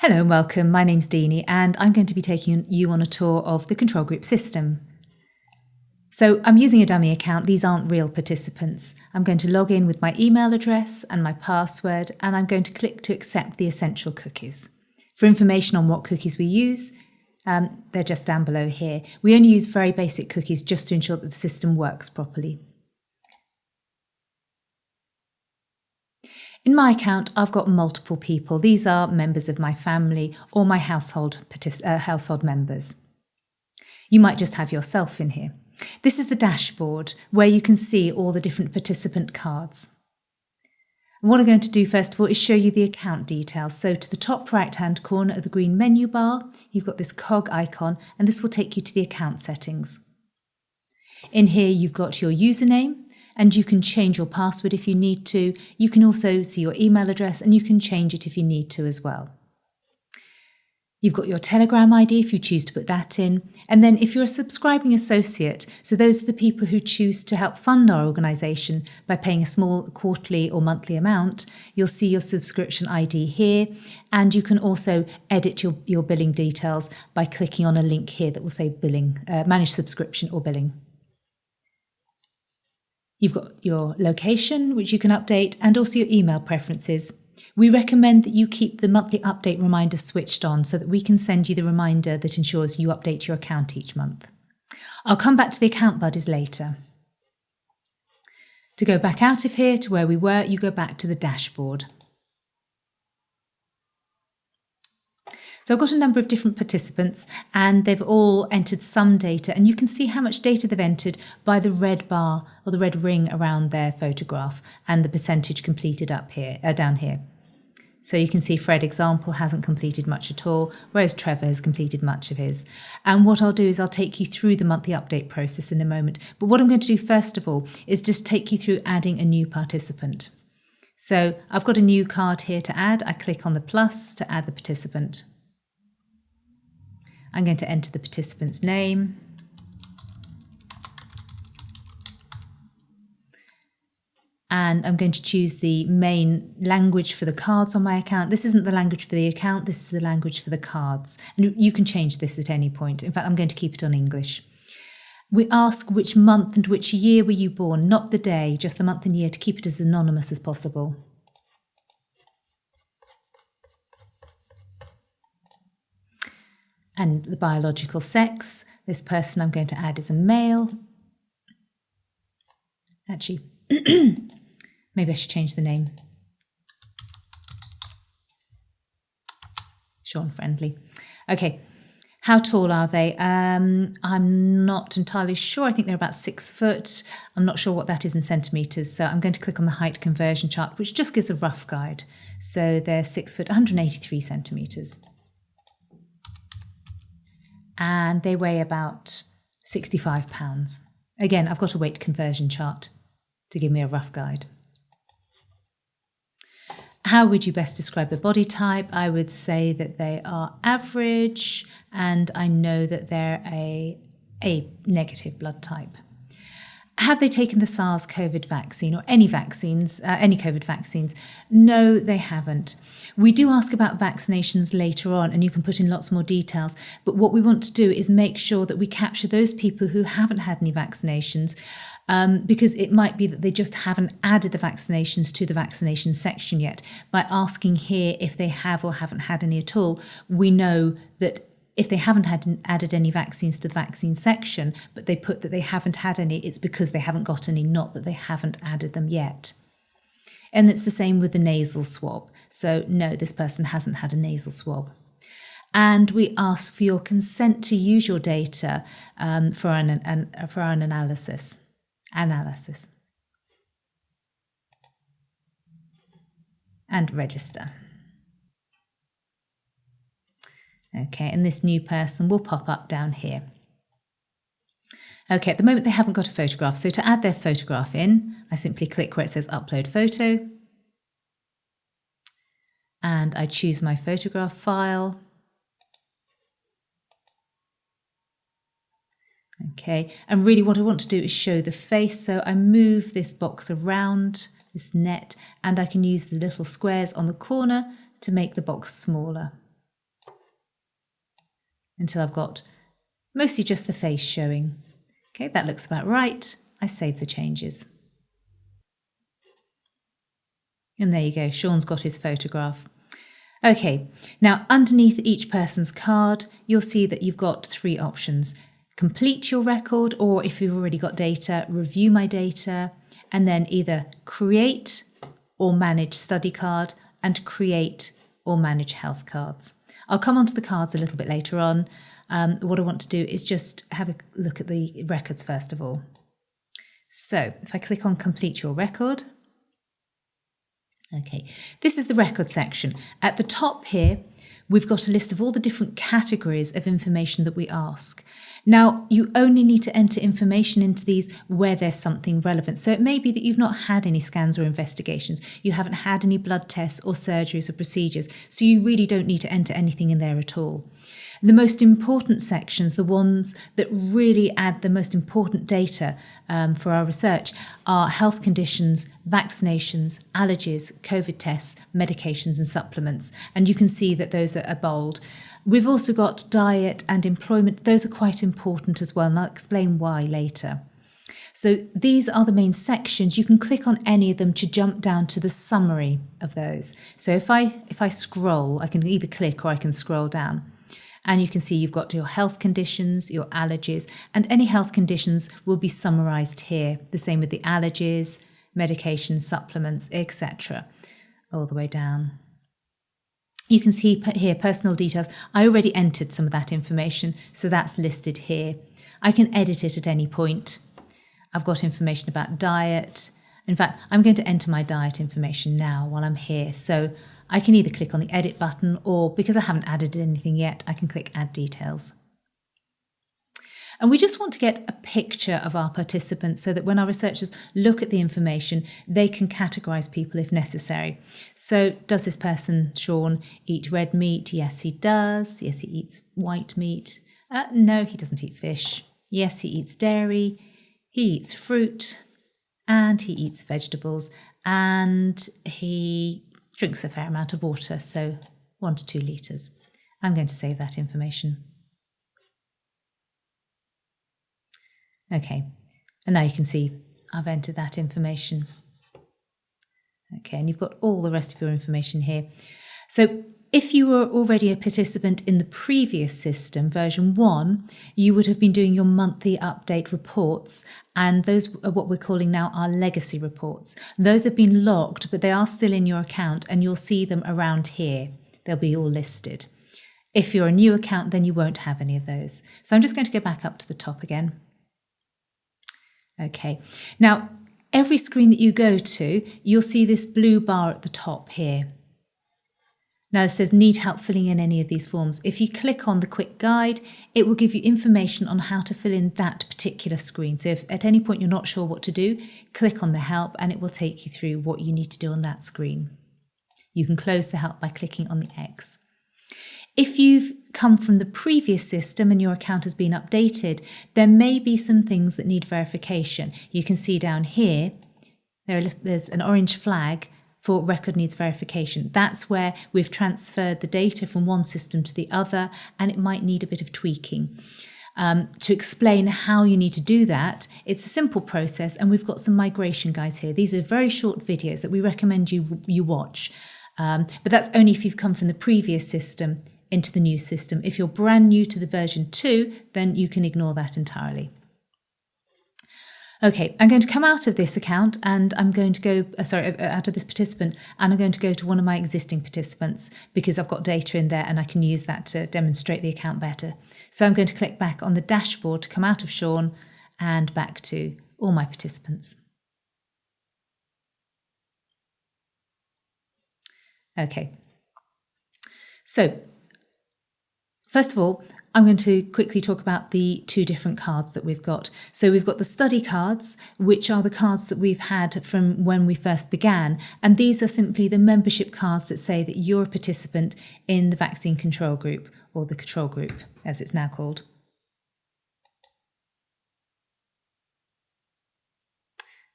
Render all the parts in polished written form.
Hello and welcome, my name's Diny and I'm going to be taking you on a tour of the control group system. So I'm using a dummy account, these aren't real participants. I'm going to log in with my email address and my password and I'm going to click to accept the essential cookies. For information on what cookies we use, they're just down below here. We only use very basic cookies just to ensure that the system works properly. In my account, I've got multiple people. These are members of my family or my household members. You might just have yourself in here. This is the dashboard where you can see all the different participant cards. And what I'm going to do first of all is show you the account details. So to the top right-hand corner of the green menu bar, you've got this cog icon and this will take you to the account settings. In here, you've got your username, and you can change your password if you need to. You can also see your email address and you can change it if you need to as well. You've got your Telegram ID if you choose to put that in. And then if you're a subscribing associate, so those are the people who choose to help fund our organisation by paying a small quarterly or monthly amount, you'll see your subscription ID here. And you can also edit your billing details by clicking on a link here that will say billing, manage subscription or billing. You've got your location, which you can update, and also your email preferences. We recommend that you keep the monthly update reminder switched on so that we can send you the reminder that ensures you update your account each month. I'll come back to the account buddies later. To go back out of here to where we were, you go back to the dashboard. So I've got a number of different participants and they've all entered some data, and you can see how much data they've entered by the red bar or the red ring around their photograph and the percentage completed up here, down here. So you can see Fred example hasn't completed much at all, whereas Trevor has completed much of his. And what I'll do is I'll take you through the monthly update process in a moment. But what I'm going to do first of all is just take you through adding a new participant. So I've got a new card here to add. I click on the plus to add the participant. I'm going to enter the participant's name. And I'm going to choose the main language for the cards on my account. This isn't the language for the account, this is the language for the cards. And you can change this at any point. In fact, I'm going to keep it on English. We ask which month and which year were you born, not the day, just the month and year, to keep it as anonymous as possible. And the biological sex, this person I'm going to add is a male. Actually, maybe I should change the name. Sean Friendly. Okay, how tall are they? I'm not entirely sure. I think they're about 6 foot. I'm not sure what that is in centimetres. So I'm going to click on the height conversion chart, which just gives a rough guide. So they're 6 foot, 183 centimetres. And they weigh about 65 pounds. Again, I've got a weight conversion chart to give me a rough guide. How would you best describe the body type? I would say that they are average, and I know that they're a negative blood type. Have they taken the SARS-CoV vaccine or any vaccines, any COVID vaccines? No, they haven't. We do ask about vaccinations later on, and you can put in lots more details. But what we want to do is make sure that we capture those people who haven't had any vaccinations, because it might be that they just haven't added the vaccinations to the vaccination section yet. By asking here if they have or haven't had any at all, we know that if they haven't added any vaccines to the vaccine section, but they put that they haven't had any, it's because they haven't got any, not that they haven't added them yet. And it's the same with the nasal swab. So no, this person hasn't had a nasal swab. And we ask for your consent to use your data for an analysis. And register. Okay, and this new person will pop up down here. Okay, at the moment they haven't got a photograph, so to add their photograph in, I simply click where it says upload photo. And I choose my photograph file. Okay, and really what I want to do is show the face, so I move this box around, this net, and I can use the little squares on the corner to make the box smaller. until I've got mostly just the face showing. Okay, that looks about right. I save the changes. And there you go, Sean's got his photograph. Okay, now underneath each person's card, you'll see that you've got 3 options. Complete your record, or if you've already got data, review my data, and then either create or manage study card and create or manage health cards. I'll come onto the cards a little bit later on. What I want to do is just have a look at the records first of all. So if I click on complete your record, okay, this is the record section. At the top here, we've got a list of all the different categories of information that we ask. Now, you only need to enter information into these where there's something relevant. So it may be that you've not had any scans or investigations, you haven't had any blood tests or surgeries or procedures, so you really don't need to enter anything in there at all. The most important sections, the ones that really add the most important data for our research, are health conditions, vaccinations, allergies, COVID tests, medications and supplements. And you can see that those are bold. We've also got diet and employment. Those are quite important as well, and I'll explain why later. So these are the main sections. You can click on any of them to jump down to the summary of those. So if I scroll, I can either click or I can scroll down. And you can see you've got your health conditions, your allergies, and any health conditions will be summarised here. The same with the allergies, medications, supplements, etc. All the way down. You can see here personal details. I already entered some of that information, so that's listed here. I can edit it at any point. I've got information about diet. In fact, I'm going to enter my diet information now while I'm here. So I can either click on the edit button, or because I haven't added anything yet, I can click add details. And we just want to get a picture of our participants so that when our researchers look at the information, they can categorise people if necessary. So does this person, Sean, eat red meat? Yes, he does. Yes, he eats white meat. No, he doesn't eat fish. Yes, he eats dairy. He eats fruit and he eats vegetables, and he drinks a fair amount of water, so 1 to 2 litres. I'm going to save that information. Okay, and now you can see I've entered that information. Okay, and you've got all the rest of your information here. So if you were already a participant in the previous system, version 1, you would have been doing your monthly update reports, and those are what we're calling now our legacy reports. Those have been logged, but they are still in your account, and you'll see them around here. They'll be all listed. If you're a new account, then you won't have any of those. So I'm just going to go back up to the top again. Okay, now every screen that you go to, you'll see this blue bar at the top here. Now it says need help filling in any of these forms. If you click on the quick guide, it will give you information on how to fill in that particular screen. So if at any point you're not sure what to do, click on the help and it will take you through what you need to do on that screen. You can close the help by clicking on the X. If you've come from the previous system and your account has been updated, there may be some things that need verification. You can see down here, there's an orange flag for record needs verification. That's where we've transferred the data from one system to the other, and it might need a bit of tweaking. To explain how you need to do that, it's a simple process, and we've got some migration guides here. These are very short videos that we recommend you watch, but that's only if you've come from the previous system into the new system. If you're brand new to the version 2, then you can ignore that entirely. Okay, I'm going to come out of this account and I'm going to go, out of this participant, and I'm going to go to one of my existing participants because I've got data in there and I can use that to demonstrate the account better. So I'm going to click back on the dashboard to come out of Sean and back to all my participants. Okay, so first of all, I'm going to quickly talk about the 2 different cards that we've got. So we've got the study cards, which are the cards that we've had from when we first began. And these are simply the membership cards that say that you're a participant in the vaccine control group, or the control group, as it's now called.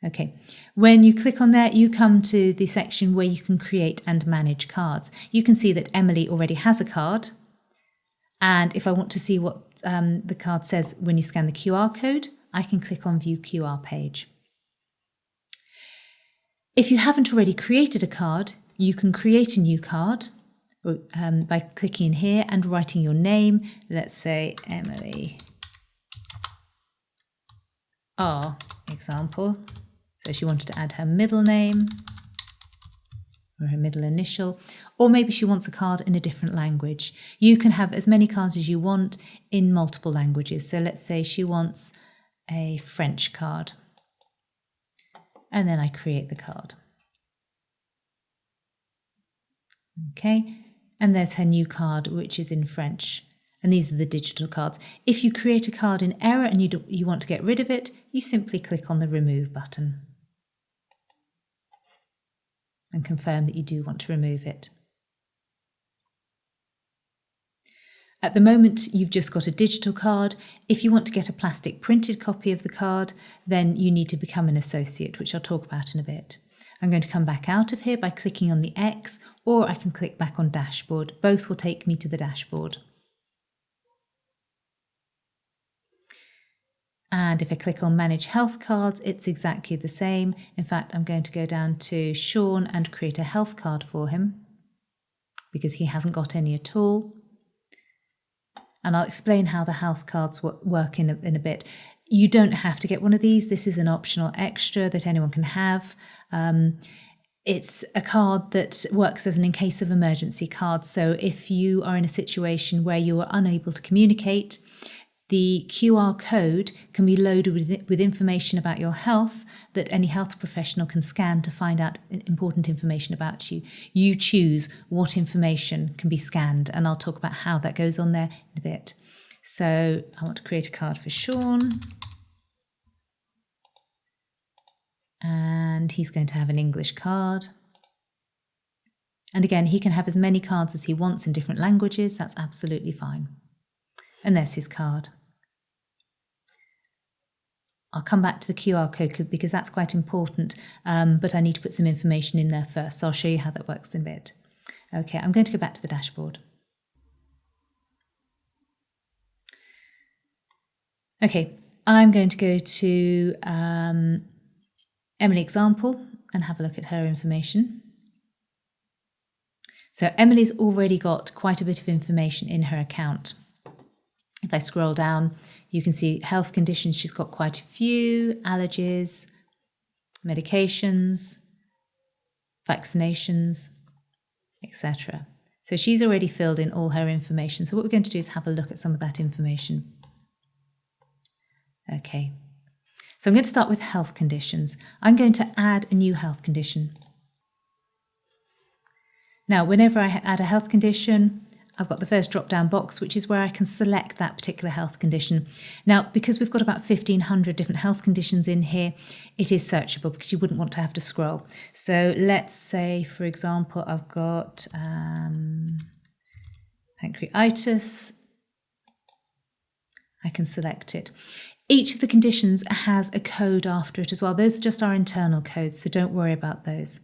Okay, when you click on there, you come to the section where you can create and manage cards. You can see that Emily already has a card. And if I want to see what the card says when you scan the QR code, I can click on View QR Page. If you haven't already created a card, you can create a new card by clicking in here and writing your name. Let's say Emily R, example. So she wanted to add her middle name or her middle initial, or maybe she wants a card in a different language. You can have as many cards as you want in multiple languages. So let's say she wants a French card. And then I create the card. Okay, and there's her new card, which is in French. And these are the digital cards. If you create a card in error and you want to get rid of it, you simply click on the Remove button and confirm that you do want to remove it. At the moment, you've just got a digital card. If you want to get a plastic printed copy of the card, then you need to become an associate, which I'll talk about in a bit. I'm going to come back out of here by clicking on the X, or I can click back on Dashboard. Both will take me to the dashboard. And if I click on Manage Health Cards, it's exactly the same. In fact, I'm going to go down to Sean and create a health card for him because he hasn't got any at all. And I'll explain how the health cards work in a bit. You don't have to get one of these. This is an optional extra that anyone can have. It's a card that works as an in case of emergency card. So if you are in a situation where you are unable to communicate, the QR code can be loaded with information about your health that any health professional can scan to find out important information about you. You choose what information can be scanned, and I'll talk about how that goes on there in a bit. So I want to create a card for Sean. And he's going to have an English card. And again, he can have as many cards as he wants in different languages. That's absolutely fine. And there's his card. I'll come back to the QR code because that's quite important, but I need to put some information in there first. So I'll show you how that works in a bit. Okay, I'm going to go back to the dashboard. Okay, I'm going to go to Emily example and have a look at her information. So Emily's already got quite a bit of information in her account. If I scroll down, you can see health conditions. She's got quite a few: allergies, medications, vaccinations, etc. So she's already filled in all her information. So what we're going to do is have a look at some of that information. Okay, so I'm going to start with health conditions. I'm going to add a new health condition. Now, whenever I add a health condition, I've got the first drop-down box, which is where I can select that particular health condition. Now, because we've got about 1,500 different health conditions in here, it is searchable because you wouldn't want to have to scroll. So let's say, for example, I've got pancreatitis. I can select it. Each of the conditions has a code after it as well. Those are just our internal codes, so don't worry about those.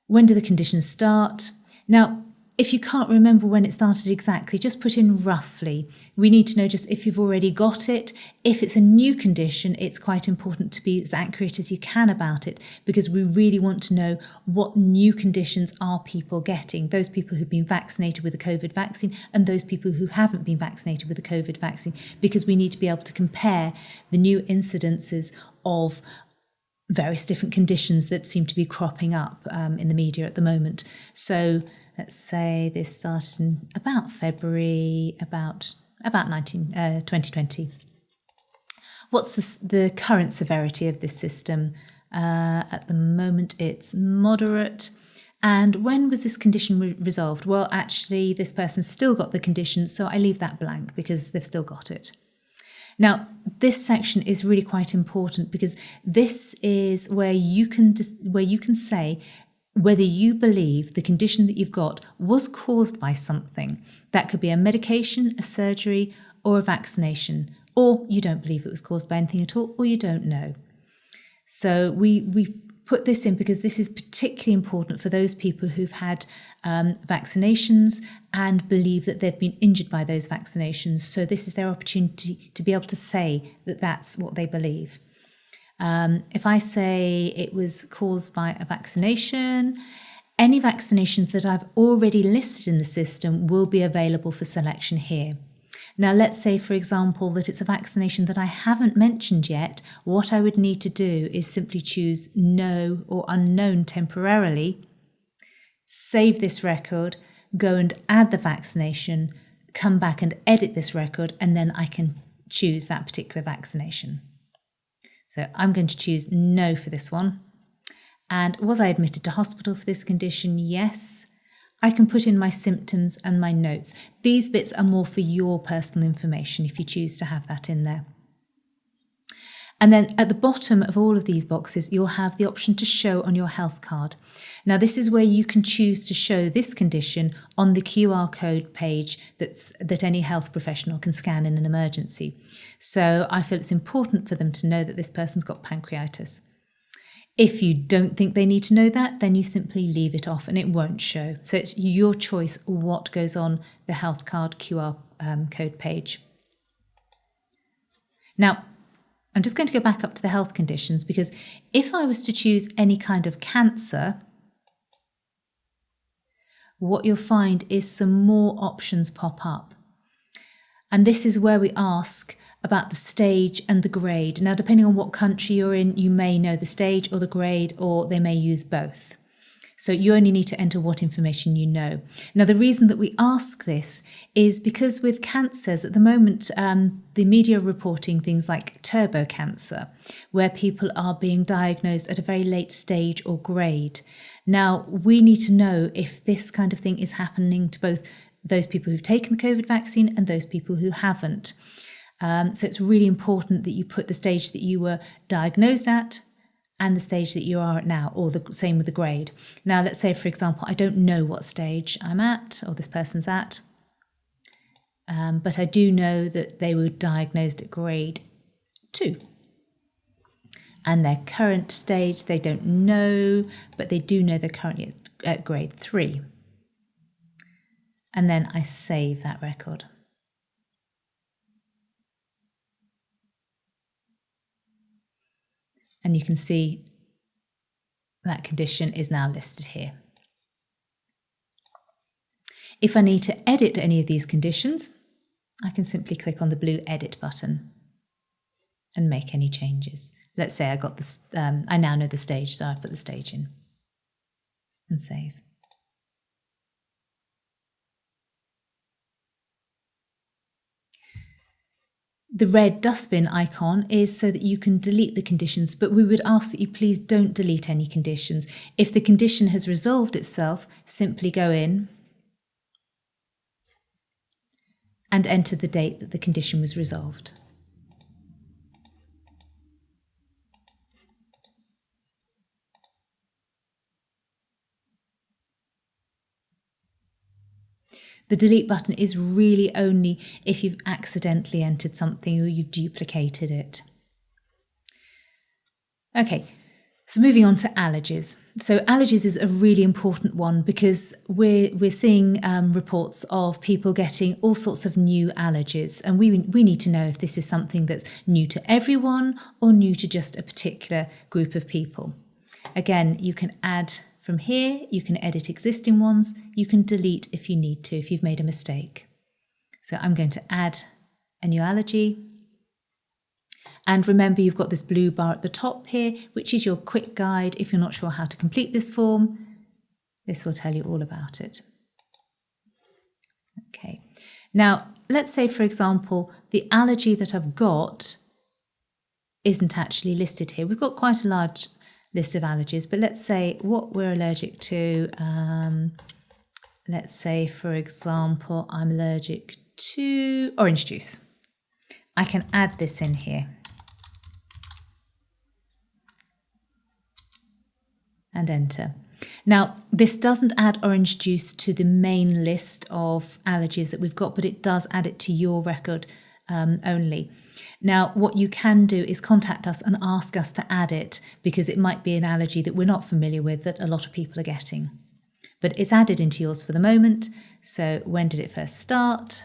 When do the conditions start? Now, if you can't remember when it started exactly, just put in roughly. We need to know just if you've already got it. If it's a new condition, it's quite important to be as accurate as you can about it because we really want to know what new conditions are people getting. Those people who've been vaccinated with a COVID vaccine and those people who haven't been vaccinated with a COVID vaccine, because we need to be able to compare the new incidences of various different conditions that seem to be cropping up in the media at the moment. So let's say this started in about February, about 2020. What's the current severity of this system? At the moment, it's moderate. And when was this condition resolved? Well, actually, this person's still got the condition, so I leave that blank because they've still got it. Now, this section is really quite important because this is where you can say whether you believe the condition that you've got was caused by something. That could be a medication, a surgery, or a vaccination, or you don't believe it was caused by anything at all, or you don't know. So we put this in because this is particularly important for those people who've had vaccinations and believe that they've been injured by those vaccinations. So this is their opportunity to be able to say that that's what they believe. If I say it was caused by a vaccination, any vaccinations that I've already listed in the system will be available for selection here. Now, let's say, for example, that it's a vaccination that I haven't mentioned yet. What I would need to do is simply choose no or unknown temporarily, save this record, go and add the vaccination, come back and edit this record, and then I can choose that particular vaccination. So I'm going to choose no for this one. And was I admitted to hospital for this condition? Yes. I can put in my symptoms and my notes. These bits are more for your personal information if you choose to have that in there. And then at the bottom of all of these boxes, you'll have the option to show on your health card. Now, this is where you can choose to show this condition on the QR code page that any health professional can scan in an emergency. So I feel it's important for them to know that this person's got pancreatitis. If you don't think they need to know that, then you simply leave it off and it won't show. So it's your choice what goes on the health card QR code page. Now, I'm just going to go back up to the health conditions because if I was to choose any kind of cancer, what you'll find is some more options pop up. And this is where we ask about the stage and the grade. Now, depending on what country you're in, you may know the stage or the grade, or they may use both. So you only need to enter what information you know. Now, the reason that we ask this is because with cancers at the moment, the media are reporting things like turbo cancer, where people are being diagnosed at a very late stage or grade. Now, we need to know if this kind of thing is happening to both those people who've taken the COVID vaccine and those people who haven't. So it's really important that you put the stage that you were diagnosed at and the stage that you are at now, or the same with the grade. Now, let's say, for example, I don't know what stage I'm at or this person's at, but I do know that they were diagnosed at grade 2. And their current stage, they don't know, but they do know they're currently at grade 3. And then I save that record. And you can see that condition is now listed here. If I need to edit any of these conditions, I can simply click on the blue edit button and make any changes. Let's say I got this, I now know the stage, so I put the stage in and save. The red dustbin icon is so that you can delete the conditions, but we would ask that you please don't delete any conditions. If the condition has resolved itself, simply go in and enter the date that the condition was resolved. The delete button is really only if you've accidentally entered something or you've duplicated it. Okay, so moving on to allergies. So allergies is a really important one because we're seeing reports of people getting all sorts of new allergies, and we need to know if this is something that's new to everyone or new to just a particular group of people. Again, you can add from here, you can edit existing ones, you can delete if you need to, if you've made a mistake. So I'm going to add a new allergy. And remember, you've got this blue bar at the top here, which is your quick guide. If you're not sure how to complete this form, this will tell you all about it. Okay. Now, let's say, for example, the allergy that I've got isn't actually listed here. We've got quite a large list of allergies, but let's say what we're allergic to. Let's say, for example, I'm allergic to orange juice. I can add this in here and enter. Now, this doesn't add orange juice to the main list of allergies that we've got, but it does add it to your record only. Now, what you can do is contact us and ask us to add it, because it might be an allergy that we're not familiar with that a lot of people are getting. But it's added into yours for the moment. So when did it first start?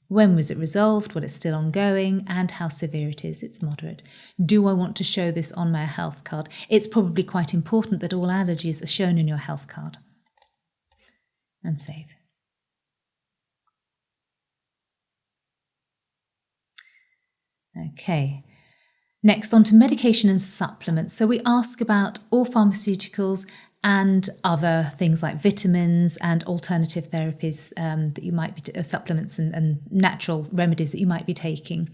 When was it resolved? Well, it's still ongoing, and how severe it is. It's moderate. Do I want to show this on my health card? It's probably quite important that all allergies are shown in your health card. And save. Okay. Next, on to medication and supplements. So we ask about all pharmaceuticals and other things like vitamins and alternative therapies that you might be, supplements and natural remedies that you might be taking.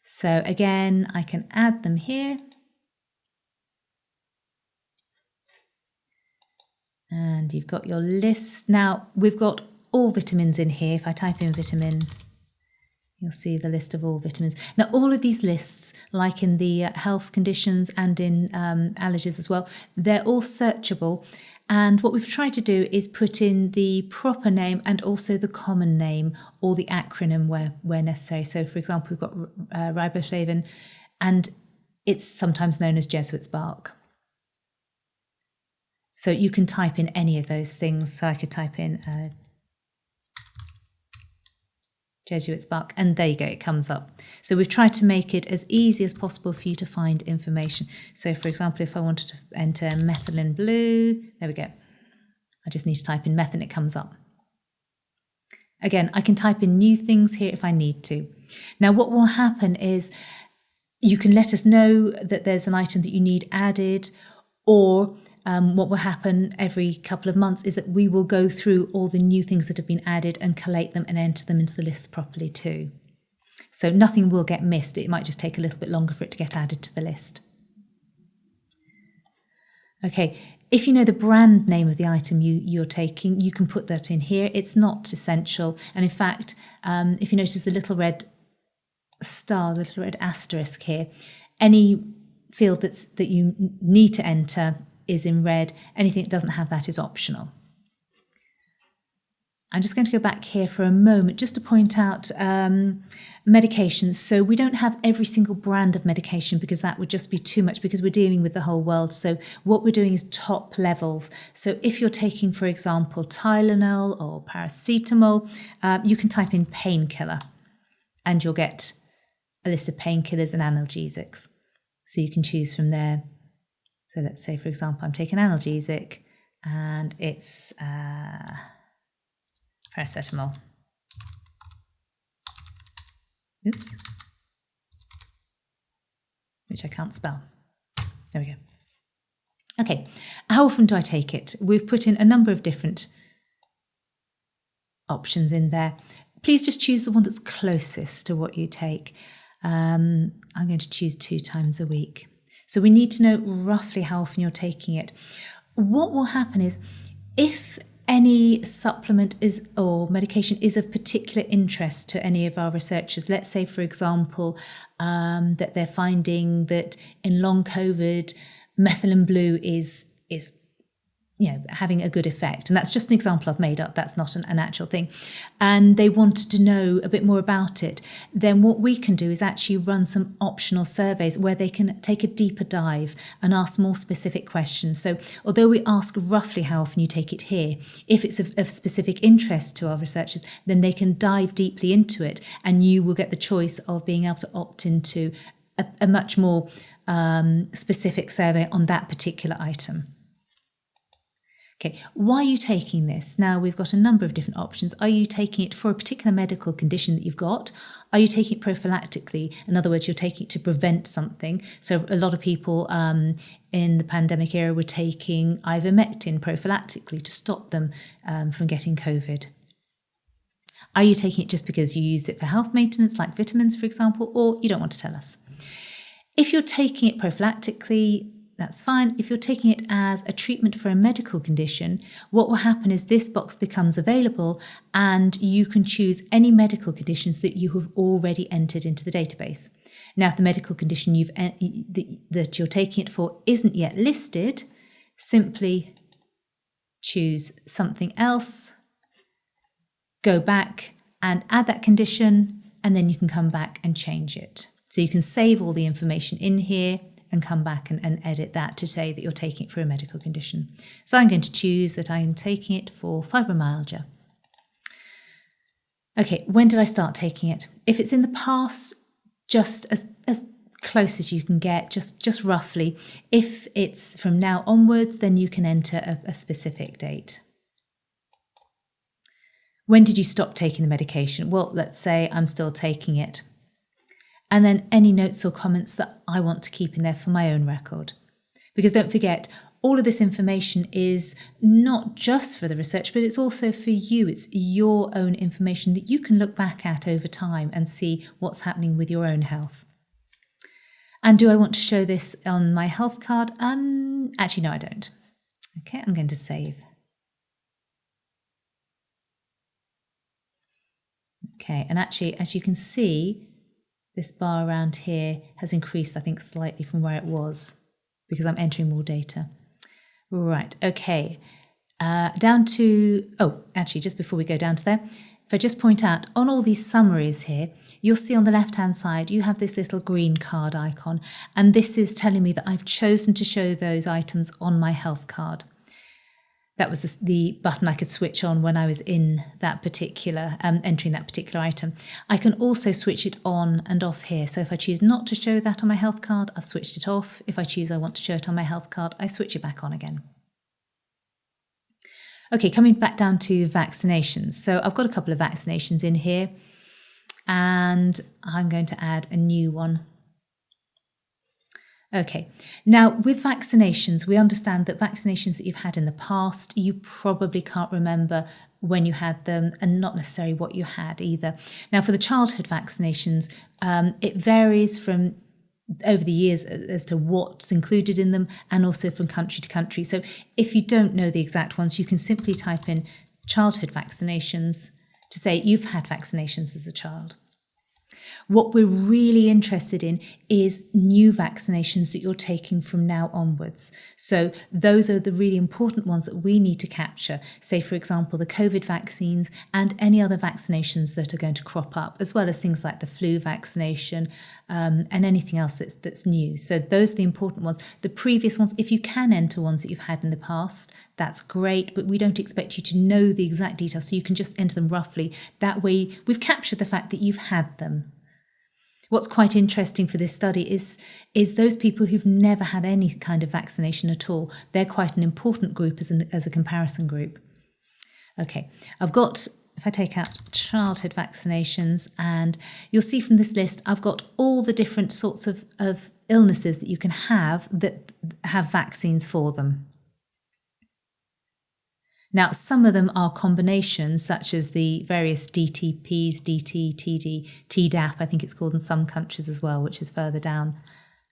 So again, I can add them here. And you've got your list. Now, we've got all vitamins in here. If I type in vitamin, you'll see the list of all vitamins. Now, all of these lists, like in the health conditions and in allergies as well, they're all searchable. And what we've tried to do is put in the proper name and also the common name or the acronym where necessary. So, for example, we've got riboflavin, and it's sometimes known as Jesuit's bark. So you can type in any of those things. So I could type in Jesuit's bark, and there you go, it comes up. So we've tried to make it as easy as possible for you to find information. So for example, if I wanted to enter methylene blue, there we go. I just need to type in meth and it comes up. Again, I can type in new things here if I need to. Now what will happen is you can let us know that there's an item that you need added, or what will happen every couple of months is that we will go through all the new things that have been added and collate them and enter them into the lists properly too. So nothing will get missed. It might just take a little bit longer for it to get added to the list. Okay, if you know the brand name of the item you're taking, you can put that in here. It's not essential. And in fact, if you notice the little red star, the little red asterisk here, any field that you need to enter is in red. Anything that doesn't have that is optional. I'm just going to go back here for a moment just to point out medications. So we don't have every single brand of medication because that would just be too much, because we're dealing with the whole world. So what we're doing is top levels. So if you're taking, for example, Tylenol or paracetamol, you can type in painkiller and you'll get a list of painkillers and analgesics. So you can choose from there. So let's say, for example, I'm taking analgesic and it's paracetamol. Oops. Which I can't spell. There we go. Okay, how often do I take it? We've put in a number of different options in there. Please just choose the one that's closest to what you take. I'm going to choose 2 times a week. So we need to know roughly how often you're taking it. What will happen is, if any supplement is or medication is of particular interest to any of our researchers, let's say, for example, that they're finding that in long COVID, methylene blue is having a good effect. And that's just an example I've made up. That's not an actual thing. And they wanted to know a bit more about it. Then what we can do is actually run some optional surveys where they can take a deeper dive and ask more specific questions. So although we ask roughly how often you take it here, if it's of specific interest to our researchers, then they can dive deeply into it, and you will get the choice of being able to opt into a much more specific survey on that particular item. Okay, why are you taking this? Now, we've got a number of different options. Are you taking it for a particular medical condition that you've got? Are you taking it prophylactically? In other words, you're taking it to prevent something. So a lot of people in the pandemic era were taking ivermectin prophylactically to stop them from getting COVID. Are you taking it just because you use it for health maintenance, like vitamins, for example, or you don't want to tell us? If you're taking it prophylactically, that's fine. If you're taking it as a treatment for a medical condition, what will happen is this box becomes available and you can choose any medical conditions that you have already entered into the database. Now, if the medical condition that you're taking it for isn't yet listed, simply choose something else, go back and add that condition, and then you can come back and change it. So you can save all the information in here and come back and edit that to say that you're taking it for a medical condition. So I'm going to choose that I'm taking it for fibromyalgia. Okay, when did I start taking it? If it's in the past, just as close as you can get, just roughly. If it's from now onwards, then you can enter a specific date. When did you stop taking the medication? Well, let's say I'm still taking it. And then any notes or comments that I want to keep in there for my own record. Because don't forget, all of this information is not just for the research, but it's also for you. It's your own information that you can look back at over time and see what's happening with your own health. And do I want to show this on my health card? Actually, no, I don't. Okay, I'm going to save. Okay, and actually, as you can see, this bar around here has increased, I think, slightly from where it was because I'm entering more data. Right, okay. Down to, actually, just before we go down to there, if I just point out, on all these summaries here, you'll see on the left-hand side, you have this little green card icon, and this is telling me that I've chosen to show those items on my health card. That was the button I could switch on when I was in that particular, entering that particular item. I can also switch it on and off here. So if I choose not to show that on my health card, I've switched it off. If I choose I want to show it on my health card, I switch it back on again. Okay, coming back down to vaccinations. So I've got a couple of vaccinations in here, and I'm going to add a new one. Okay, now with vaccinations, we understand that vaccinations that you've had in the past, you probably can't remember when you had them and not necessarily what you had either. Now for the childhood vaccinations, it varies from over the years as to what's included in them and also from country to country. So if you don't know the exact ones, you can simply type in childhood vaccinations to say you've had vaccinations as a child. What we're really interested in is new vaccinations that you're taking from now onwards. So those are the really important ones that we need to capture. Say, for example, the COVID vaccines and any other vaccinations that are going to crop up, as well as things like the flu vaccination and anything else that's new. So those are the important ones. The previous ones, if you can enter ones that you've had in the past, that's great, but we don't expect you to know the exact details, so you can just enter them roughly. That way we've captured the fact that you've had them. What's quite interesting for this study is those people who've never had any kind of vaccination at all. They're quite an important group as a comparison group. Okay, I've got, if I take out childhood vaccinations, and you'll see from this list, I've got all the different sorts of illnesses that you can have that have vaccines for them. Now, some of them are combinations, such as the various DTPs, DT, TD, Tdap, I think it's called in some countries as well, which is further down.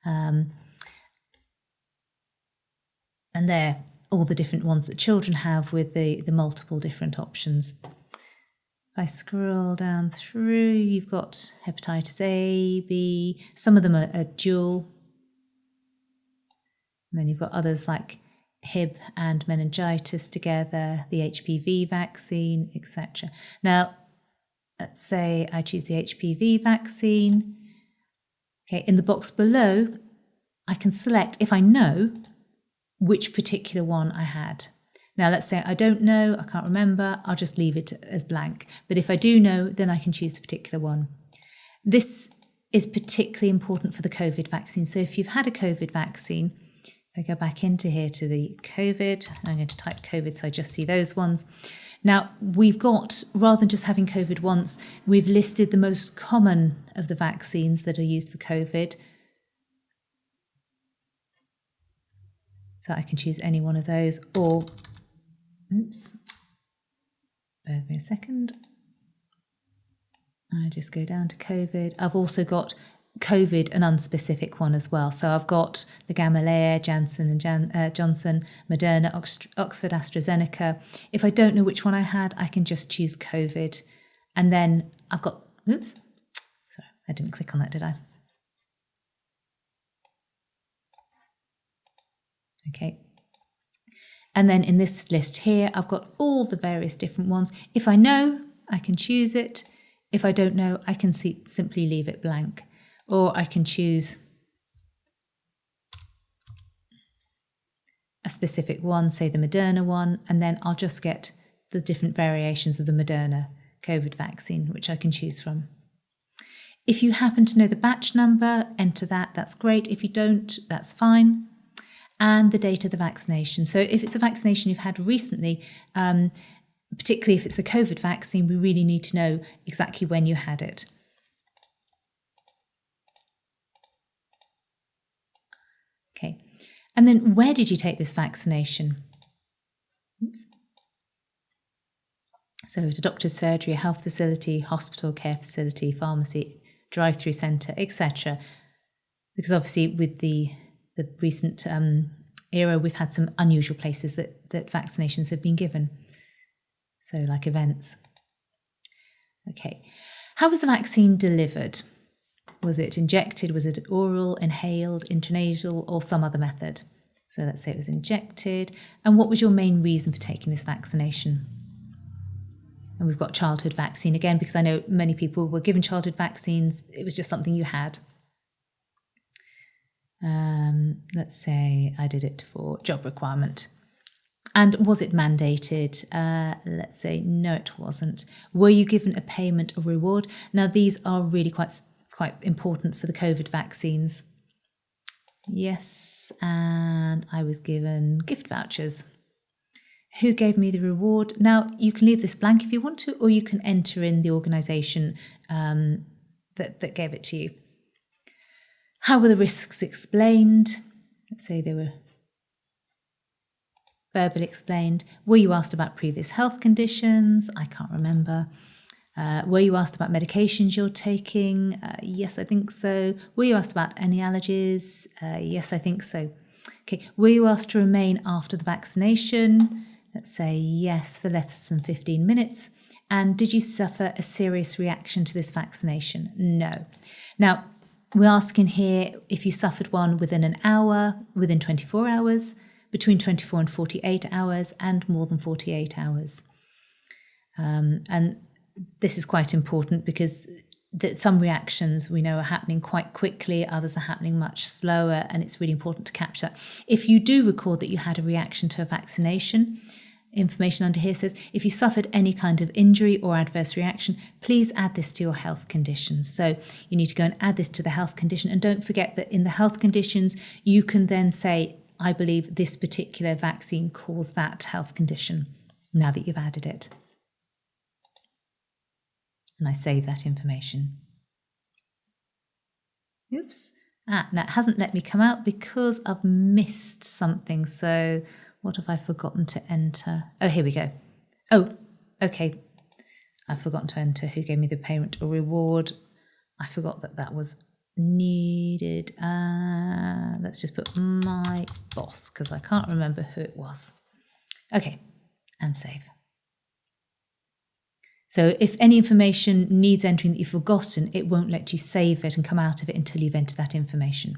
And they're all the different ones that children have with the multiple different options. If I scroll down through, you've got hepatitis A, B, some of them are dual. And then you've got others like Hib and meningitis together, the HPV vaccine, etc. Now, let's say I choose the HPV vaccine. Okay, in the box below, I can select, if I know, which particular one I had. Now, let's say I don't know, I can't remember, I'll just leave it as blank. But if I do know, then I can choose the particular one. This is particularly important for the COVID vaccine. So if you've had a COVID vaccine, I go back into here to the COVID, I'm going to type COVID so I just see those ones. Now, we've got, rather than just having COVID once, we've listed the most common of the vaccines that are used for COVID. So I can choose any one of those, or, oops, bear with me a second. I just go down to COVID. I've also got COVID, an unspecific one as well. So I've got the Gamaleya, Janssen and Johnson, Moderna, Oxford, AstraZeneca. If I don't know which one I had, I can just choose COVID. And then I've got, oops, sorry, I didn't click on that, did I? Okay. And then in this list here, I've got all the various different ones. If I know, I can choose it. If I don't know, I can simply leave it blank, or I can choose a specific one, say the Moderna one, and then I'll just get the different variations of the Moderna COVID vaccine, which I can choose from. If you happen to know the batch number, enter that, that's great. If you don't, that's fine. And the date of the vaccination. So if it's a vaccination you've had recently, particularly if it's the COVID vaccine, we really need to know exactly when you had it. Okay, and then where did you take this vaccination? Oops. So at a doctor's surgery, a health facility, hospital, care facility, pharmacy, drive-through centre, etc. Because obviously with the recent era, we've had some unusual places that vaccinations have been given. So like events. Okay, how was the vaccine delivered? Was it injected? Was it oral, inhaled, intranasal, or some other method? So let's say it was injected. And what was your main reason for taking this vaccination? And we've got childhood vaccine again, because I know many people were given childhood vaccines. It was just something you had. Let's say I did it for job requirement. And was it mandated? Let's say no, it wasn't. Were you given a payment or reward? Now, these are really quite important for the COVID vaccines. Yes, and I was given gift vouchers. Who gave me the reward? Now, you can leave this blank if you want to, or you can enter in the organisation that gave it to you. How were the risks explained? Let's say they were verbally explained. Were you asked about previous health conditions? I can't remember. Were you asked about medications you're taking? Yes, I think so. Were you asked about any allergies? Yes, I think so. Okay. Were you asked to remain after the vaccination? Let's say yes, for less than 15 minutes. And did you suffer a serious reaction to this vaccination? No. Now, we're asking here if you suffered one within an hour, within 24 hours, between 24 and 48 hours, and more than 48 hours. And this is quite important because some reactions we know are happening quite quickly, others are happening much slower, and it's really important to capture that. If you do record that you had a reaction to a vaccination, information under here says, if you suffered any kind of injury or adverse reaction, please add this to your health conditions. So you need to go and add this to the health condition. And don't forget that in the health conditions, you can then say, I believe this particular vaccine caused that health condition, now that you've added it. And I save that information. Oops. Now it hasn't let me come out because I've missed something. So what have I forgotten to enter? Oh, here we go. Oh, okay. I've forgotten to enter who gave me the payment or reward. I forgot that was needed. Let's just put my boss because I can't remember who it was. Okay, and save. So if any information needs entering that you've forgotten, it won't let you save it and come out of it until you've entered that information.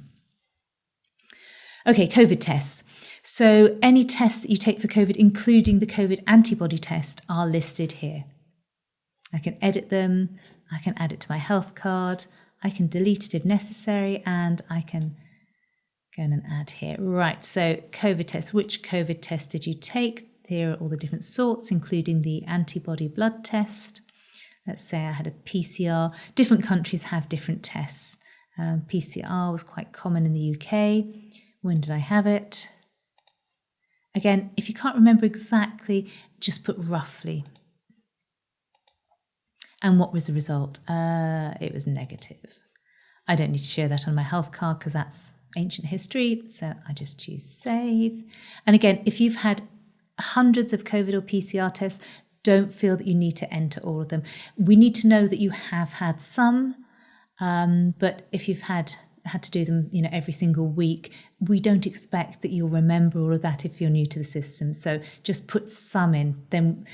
Okay, COVID tests. So any tests that you take for COVID, including the COVID antibody test, are listed here. I can edit them, I can add it to my health card, I can delete it if necessary, and I can go in and add here. Right, so COVID test. Which COVID test did you take? Here are all the different sorts, including the antibody blood test. Let's say I had a PCR. Different countries have different tests. PCR was quite common in the UK. When did I have it? Again, if you can't remember exactly, just put roughly. And what was the result? It was negative. I don't need to share that on my health card because that's ancient history. So I just choose save. And again, if you've had hundreds of COVID or PCR tests, don't feel that you need to enter all of them. We need to know that you have had some, but if you've had to do them, every single week, we don't expect that you'll remember all of that if you're new to the system. So just put some in. Then,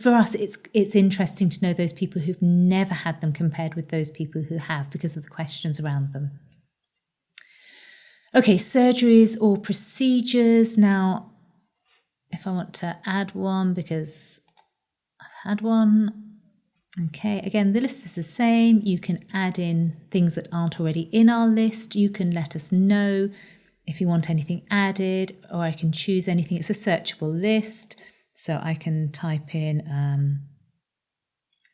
for us, it's interesting to know those people who've never had them compared with those people who have, because of the questions around them. Okay, surgeries or procedures. Now, if I want to add one, because I've had one, Okay, again, the list is the same. You can add in things that aren't already in our list. You can let us know if you want anything added, or I can choose anything. It's a searchable list, so I can type in,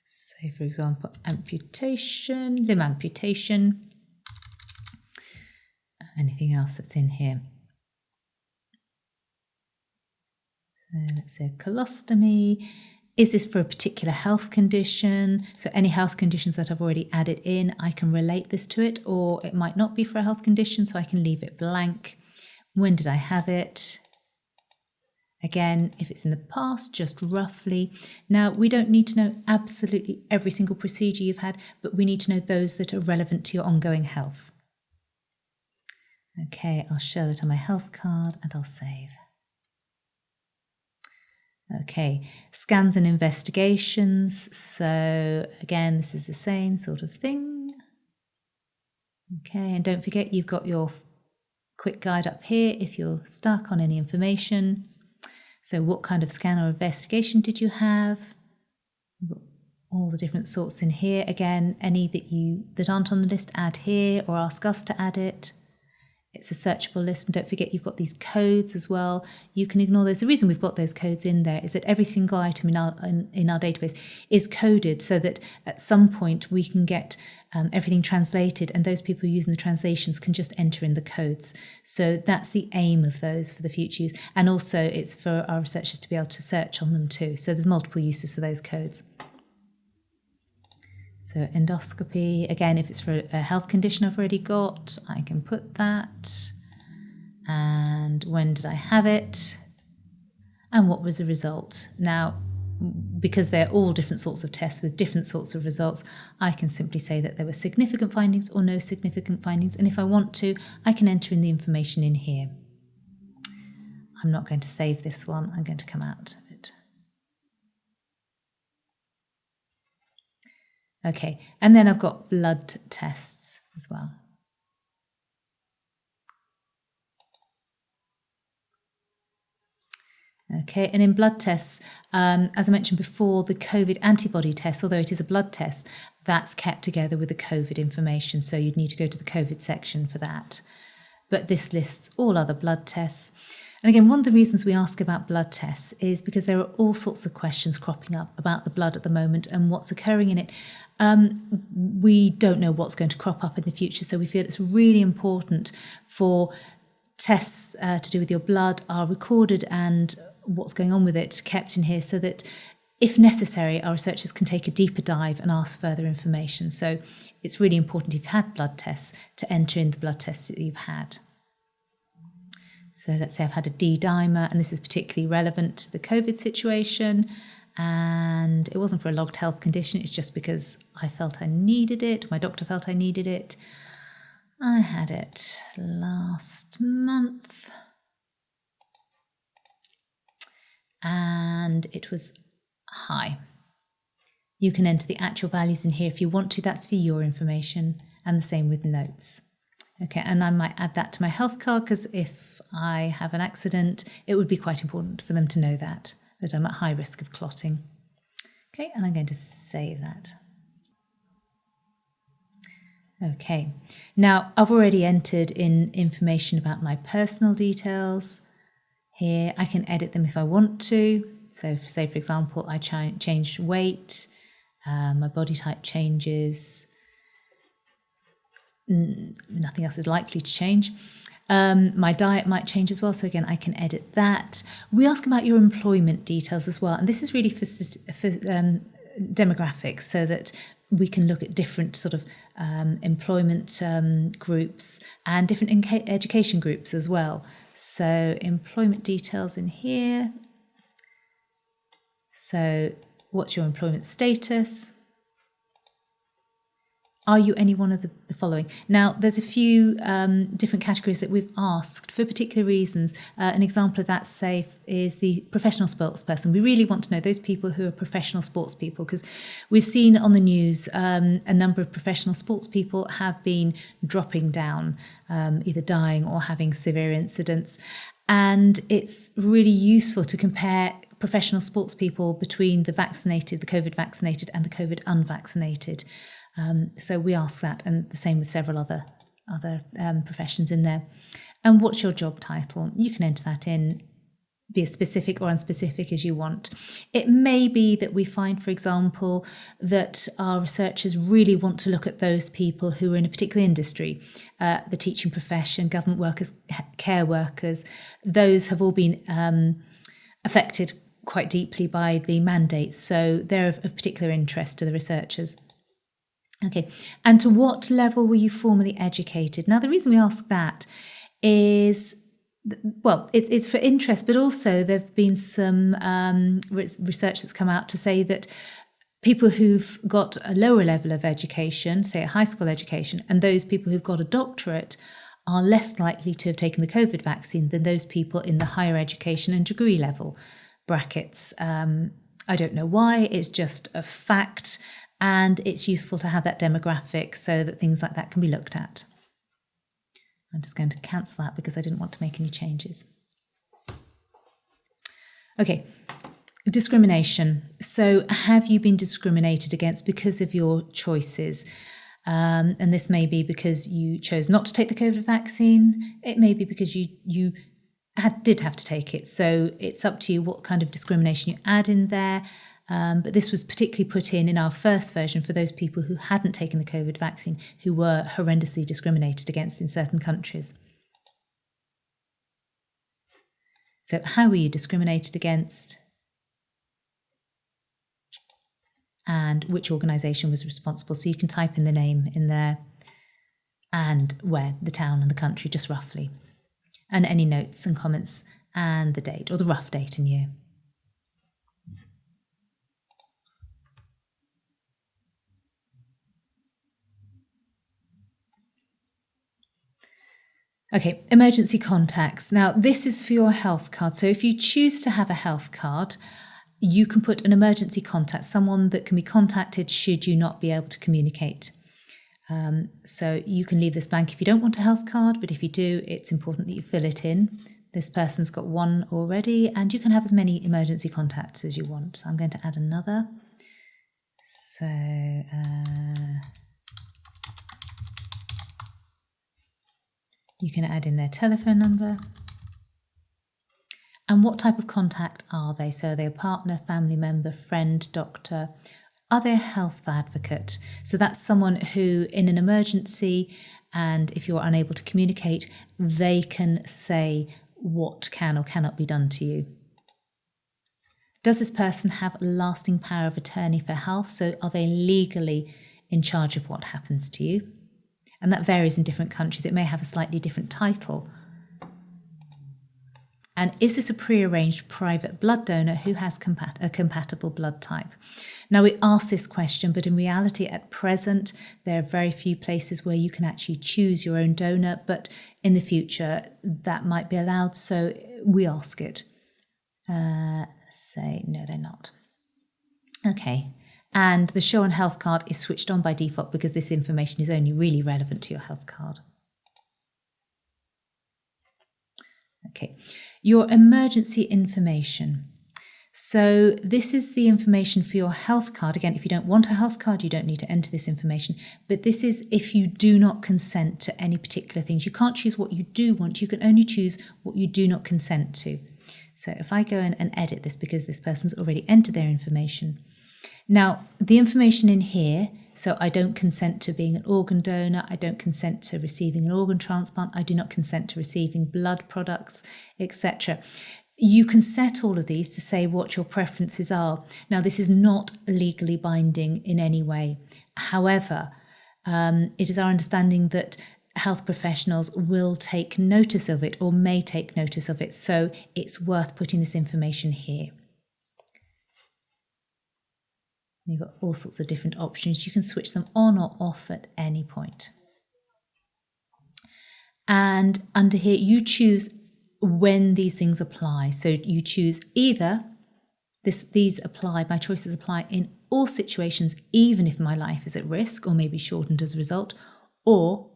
say for example, amputation, limb amputation, anything else that's in here. So let's say colostomy. Is this for a particular health condition? So any health conditions that I've already added in, I can relate this to it, or it might not be for a health condition, so I can leave it blank. When did I have it? Again, if it's in the past, just roughly. Now, we don't need to know absolutely every single procedure you've had, but we need to know those that are relevant to your ongoing health. Okay, I'll show that on my health card and I'll save. Okay, scans and investigations. So again, this is the same sort of thing. Okay, and don't forget you've got your quick guide up here if you're stuck on any information. So what kind of scan or investigation did you have? All the different sorts in here. Again, any that aren't on the list, add here or ask us to add it. It's a searchable list, and don't forget you've got these codes as well. You can ignore those. The reason we've got those codes in there is that every single item in our database is coded so that at some point we can get everything translated, and those people using the translations can just enter in the codes. So that's the aim of those for the future use, and also it's for our researchers to be able to search on them too. So there's multiple uses for those codes. So endoscopy, again, if it's for a health condition I've already got, I can put that. And when did I have it? And what was the result? Now, because they're all different sorts of tests with different sorts of results, I can simply say that there were significant findings or no significant findings. And if I want to, I can enter in the information in here. I'm not going to save this one. I'm going to come out of it. Okay, and then I've got blood tests as well. Okay, and in blood tests, as I mentioned before, the COVID antibody test, although it is a blood test, that's kept together with the COVID information, so you'd need to go to the COVID section for that. But this lists all other blood tests. And again, one of the reasons we ask about blood tests is because there are all sorts of questions cropping up about the blood at the moment and what's occurring in it. We don't know what's going to crop up in the future, so we feel it's really important for tests to do with your blood are recorded and what's going on with it kept in here, so that if necessary, our researchers can take a deeper dive and ask further information. So it's really important if you've had blood tests to enter in the blood tests that you've had. So let's say I've had a D dimer, and this is particularly relevant to the COVID situation, and it wasn't for a logged health condition, it's just because I felt I needed it, my doctor felt I needed it. I had it last month, and it was high. You can enter the actual values in here if you want to, that's for your information, and the same with notes. Okay, and I might add that to my health card, because if I have an accident, it would be quite important for them to know that I'm at high risk of clotting. Okay, and I'm going to save that. Okay, now I've already entered in information about my personal details. Here, I can edit them if I want to. So say, for example, I changed weight, my body type changes, nothing else is likely to change. My diet might change as well, so again, I can edit that. We ask about your employment details as well, and this is really for demographics, so that we can look at different sort of employment groups and different education groups as well. So employment details in here. So what's your employment status? Are you any one of the following? Now, there's a few different categories that we've asked for particular reasons. An example of that, say, is the professional spokesperson. We really want to know those people who are professional sports people, because we've seen on the news a number of professional sports people have been dropping down, either dying or having severe incidents. And it's really useful to compare professional sports people between the vaccinated, the COVID vaccinated and the COVID unvaccinated. So we ask that, and the same with several other professions in there. And what's your job title? You can enter that in, be as specific or unspecific as you want. It may be that we find, for example, that our researchers really want to look at those people who are in a particular industry, the teaching profession, government workers, care workers. Those have all been affected quite deeply by the mandates, so they're of particular interest to the researchers. Okay, and to what level were you formally educated? Now, the reason we ask that is, well, it's for interest, but also there have been some research that's come out to say that people who've got a lower level of education, say a high school education, and those people who've got a doctorate are less likely to have taken the COVID vaccine than those people in the higher education and degree level brackets. I don't know why, it's just a fact. And it's useful to have that demographic so that things like that can be looked at. I'm just going to cancel that because I didn't want to make any changes. Okay, discrimination. So have you been discriminated against because of your choices? And this may be because you chose not to take the COVID vaccine. It may be because you did have to take it. So it's up to you what kind of discrimination you add in there. But this was particularly put in our first version for those people who hadn't taken the COVID vaccine, who were horrendously discriminated against in certain countries. So how were you discriminated against? And which organisation was responsible? So you can type in the name in there and where, the town and the country, just roughly. And any notes and comments and the date, or the rough date and year. Okay, emergency contacts. Now, this is for your health card. So if you choose to have a health card, you can put an emergency contact, someone that can be contacted should you not be able to communicate. So you can leave this blank if you don't want a health card, but if you do, it's important that you fill it in. This person's got one already, and you can have as many emergency contacts as you want. So I'm going to add another. So... you can add in their telephone number. And what type of contact are they? So are they a partner, family member, friend, doctor? Are they a health advocate? So that's someone who, in an emergency, and if you're unable to communicate, they can say what can or cannot be done to you. Does this person have lasting power of attorney for health? So are they legally in charge of what happens to you? And that varies in different countries. It may have a slightly different title. And is this a pre-arranged private blood donor who has a compatible blood type? Now, we ask this question, but in reality, at present, there are very few places where you can actually choose your own donor, but in the future, that might be allowed, so we ask it. Say, no, they're not. Okay. And the show on health card is switched on by default because this information is only really relevant to your health card. Okay, your emergency information. So this is the information for your health card. Again, if you don't want a health card, you don't need to enter this information. But this is if you do not consent to any particular things. You can't choose what you do want. You can only choose what you do not consent to. So if I go in and edit this because this person's already entered their information. Now, the information in here, so I don't consent to being an organ donor, I don't consent to receiving an organ transplant, I do not consent to receiving blood products, etc. You can set all of these to say what your preferences are. Now, this is not legally binding in any way. However, it is our understanding that health professionals will take notice of it or may take notice of it, so it's worth putting this information here. You've got all sorts of different options. You can switch them on or off at any point. And under here, you choose when these things apply. So you choose either these apply, my choices apply in all situations, even if my life is at risk or may be shortened as a result, or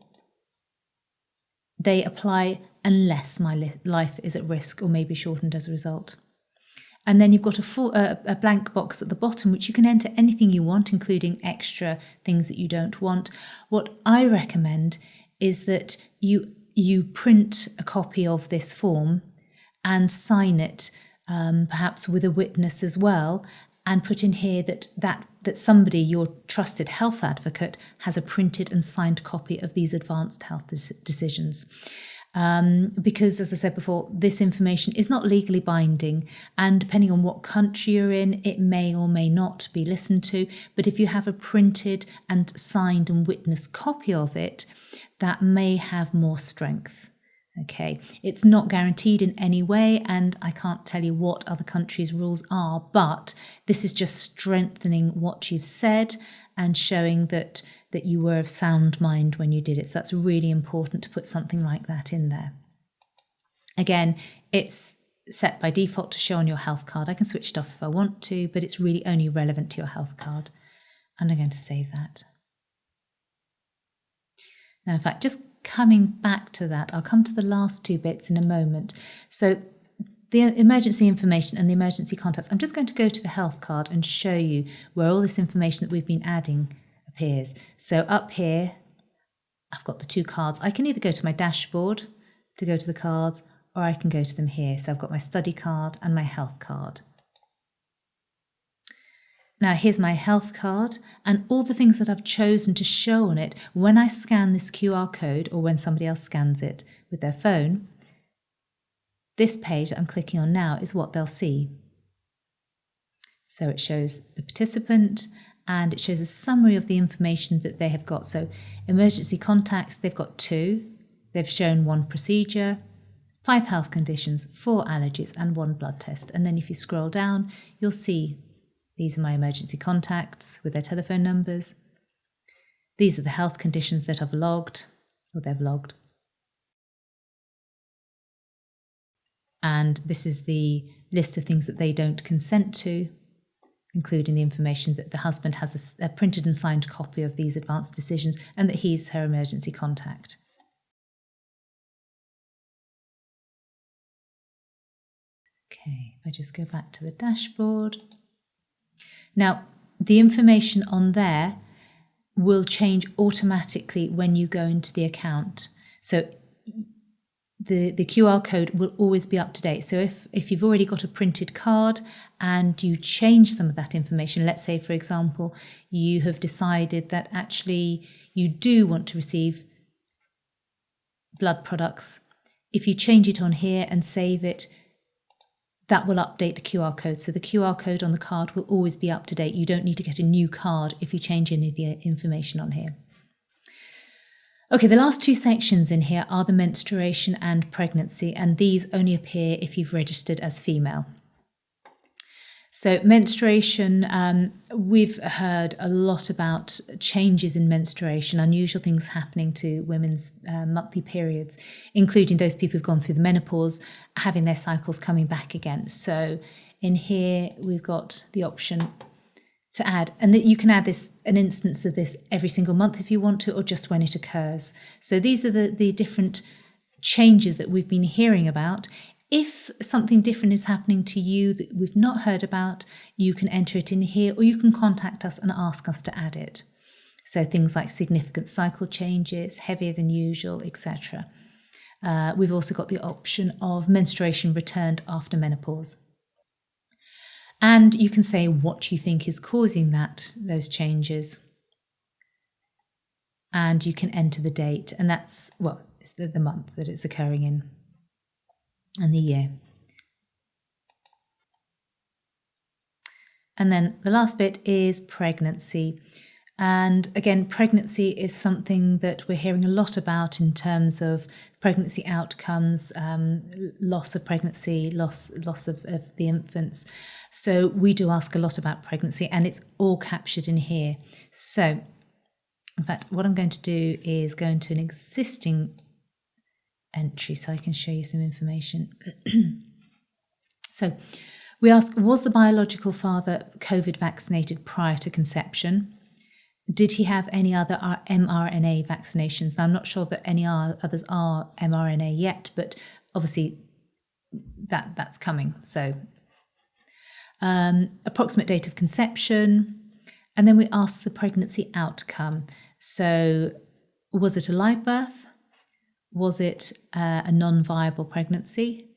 they apply unless my life is at risk or may be shortened as a result. And then you've got a blank box at the bottom, which you can enter anything you want, including extra things that you don't want. What I recommend is that you print a copy of this form and sign it, perhaps with a witness as well, and put in here that somebody, your trusted health advocate, has a printed and signed copy of these advanced health decisions. Because, as I said before, this information is not legally binding, and depending on what country you're in, it may or may not be listened to. But if you have a printed and signed and witnessed copy of it, that may have more strength. Okay, it's not guaranteed in any way, and I can't tell you what other countries' rules are, but this is just strengthening what you've said and showing that you were of sound mind when you did it. So that's really important to put something like that in there. Again, it's set by default to show on your health card. I can switch it off if I want to, but it's really only relevant to your health card. And I'm going to save that. Now, in fact, just coming back to that, I'll come to the last two bits in a moment. So the emergency information and the emergency contacts, I'm just going to go to the health card and show you where all this information that we've been adding appears. So up here, I've got the two cards. I can either go to my dashboard to go to the cards, or I can go to them here. So I've got my study card and my health card. Now here's my health card, and all the things that I've chosen to show on it. When I scan this QR code, or when somebody else scans it with their phone, this page that I'm clicking on now is what they'll see. So it shows the participant, and it shows a summary of the information that they have got. So emergency contacts, they've got 2. They've shown 1 procedure, 5 health conditions, 4 allergies, and 1 blood test. And then if you scroll down, you'll see these are my emergency contacts with their telephone numbers. These are the health conditions that I've logged, or they've logged. And this is the list of things that they don't consent to, including the information that the husband has a printed and signed copy of these advanced decisions and that he's her emergency contact. Okay, if I just go back to the dashboard. Now, the information on there will change automatically when you go into the account. So the QR code will always be up to date. So if you've already got a printed card and you change some of that information, let's say, for example, you have decided that actually you do want to receive blood products, if you change it on here and save it, that will update the QR code. So the QR code on the card will always be up to date. You don't need to get a new card if you change any of the information on here. Okay, the last 2 sections in here are the menstruation and pregnancy, and these only appear if you've registered as female. So menstruation, we've heard a lot about changes in menstruation, unusual things happening to women's monthly periods, including those people who've gone through the menopause, having their cycles coming back again. So in here, we've got the option to add, and that you can add an instance of this every single month if you want to, or just when it occurs. So these are the different changes that we've been hearing about. If something different is happening to you that we've not heard about, you can enter it in here, or you can contact us and ask us to add it. So things like significant cycle changes, heavier than usual, etc. We've also got the option of menstruation returned after menopause. And you can say what you think is causing those changes. And you can enter the date, and that's, it's the month that it's occurring in and the year. And then the last bit is pregnancy. And again, pregnancy is something that we're hearing a lot about in terms of pregnancy outcomes, loss of pregnancy, loss of the infants. So we do ask a lot about pregnancy, and it's all captured in here. So in fact, what I'm going to do is go into an existing entry so I can show you some information. So we ask, was the biological father COVID vaccinated prior to conception? Did he have any other mRNA vaccinations? Now, I'm not sure that any others are mRNA yet, but obviously that's coming. So approximate date of conception, and then we ask the pregnancy outcome. So was it a live birth? Was it a non-viable pregnancy?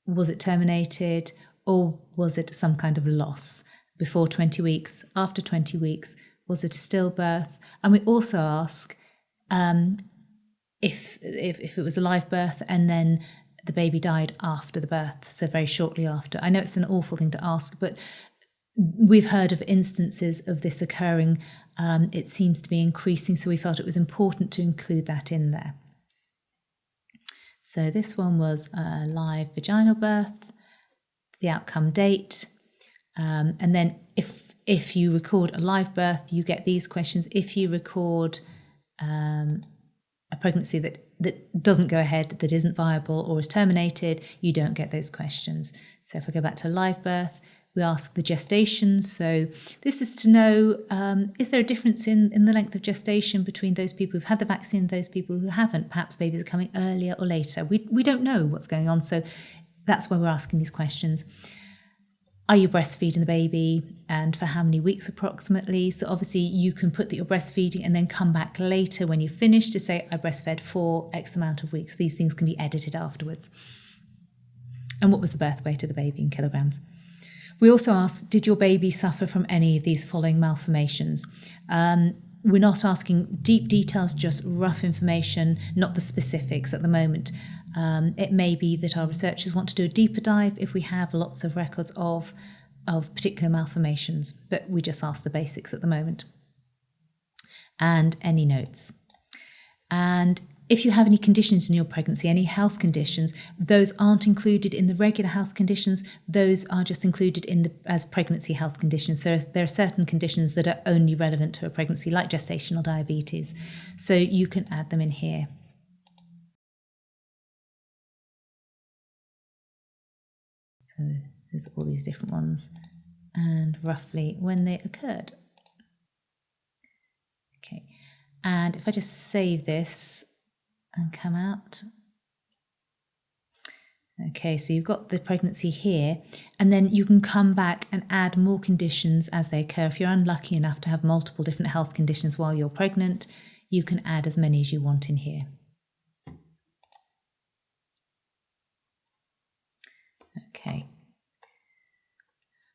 Was it terminated? Or was it some kind of loss before 20 weeks, after 20 weeks? Was it a stillbirth? And we also ask if it was a live birth and then the baby died after the birth, so very shortly after. I know it's an awful thing to ask, but we've heard of instances of this occurring. It seems to be increasing, so we felt it was important to include that in there. So this one was a live vaginal birth, the outcome date, and then if you record a live birth, you get these questions. If you record a pregnancy that doesn't go ahead, that isn't viable or is terminated, you don't get those questions. So if I go back to live birth, we ask the gestation. So this is to know, is there a difference in the length of gestation between those people who've had the vaccine and those people who haven't? Perhaps babies are coming earlier or later. We don't know what's going on. So that's why we're asking these questions. Are you breastfeeding the baby, and for how many weeks approximately? So obviously you can put that you're breastfeeding and then come back later when you finish to say, I breastfed for X amount of weeks. These things can be edited afterwards. And what was the birth weight of the baby in kilograms? We also asked, did your baby suffer from any of these following malformations? We're not asking deep details, just rough information, not the specifics at the moment. It may be that our researchers want to do a deeper dive if we have lots of records of particular malformations, but we just ask the basics at the moment. And any notes. And if you have any conditions in your pregnancy, any health conditions, those aren't included in the regular health conditions. Those are just included as pregnancy health conditions. So there are certain conditions that are only relevant to a pregnancy, like gestational diabetes. So you can add them in here. So there's all these different ones and roughly when they occurred. Okay, and if I just save this and come out. Okay, so you've got the pregnancy here, and then you can come back and add more conditions as they occur. If you're unlucky enough to have multiple different health conditions while you're pregnant, you can add as many as you want in here. Okay.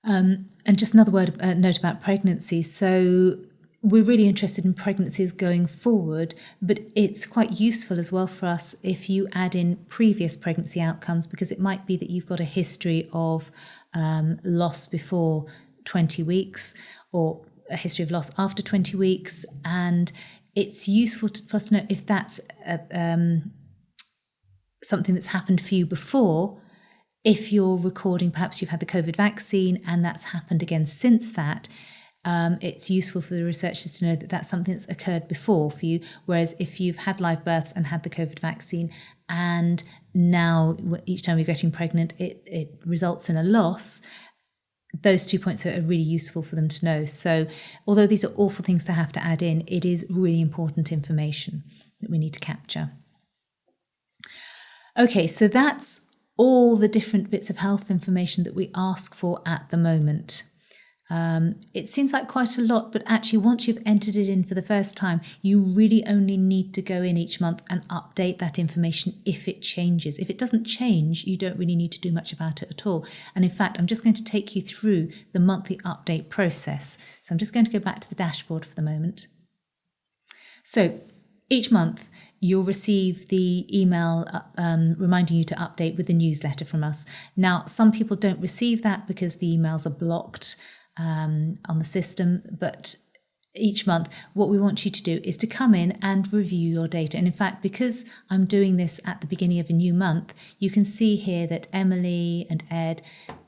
And just another note about pregnancy. So we're really interested in pregnancies going forward, but it's quite useful as well for us if you add in previous pregnancy outcomes, because it might be that you've got a history of loss before 20 weeks or a history of loss after 20 weeks. And it's useful for us to know if that's something that's happened for you before. If you're recording, perhaps you've had the COVID vaccine and that's happened again since that, it's useful for the researchers to know that that's something that's occurred before for you. Whereas if you've had live births and had the COVID vaccine and now each time you're getting pregnant, it results in a loss, those 2 points are really useful for them to know. So although these are awful things to have to add in, it is really important information that we need to capture. Okay, so that's all the different bits of health information that we ask for at the moment. It seems like quite a lot, but actually once you've entered it in for the first time, you really only need to go in each month and update that information if it changes. If it doesn't change, you don't really need to do much about it at all. And in fact, I'm just going to take you through the monthly update process. So I'm just going to go back to the dashboard for the moment. So each month, you'll receive the email reminding you to update with the newsletter from us. Now, some people don't receive that because the emails are blocked on the system, but each month, what we want you to do is to come in and review your data. And in fact, because I'm doing this at the beginning of a new month, you can see here that Emily and Ed,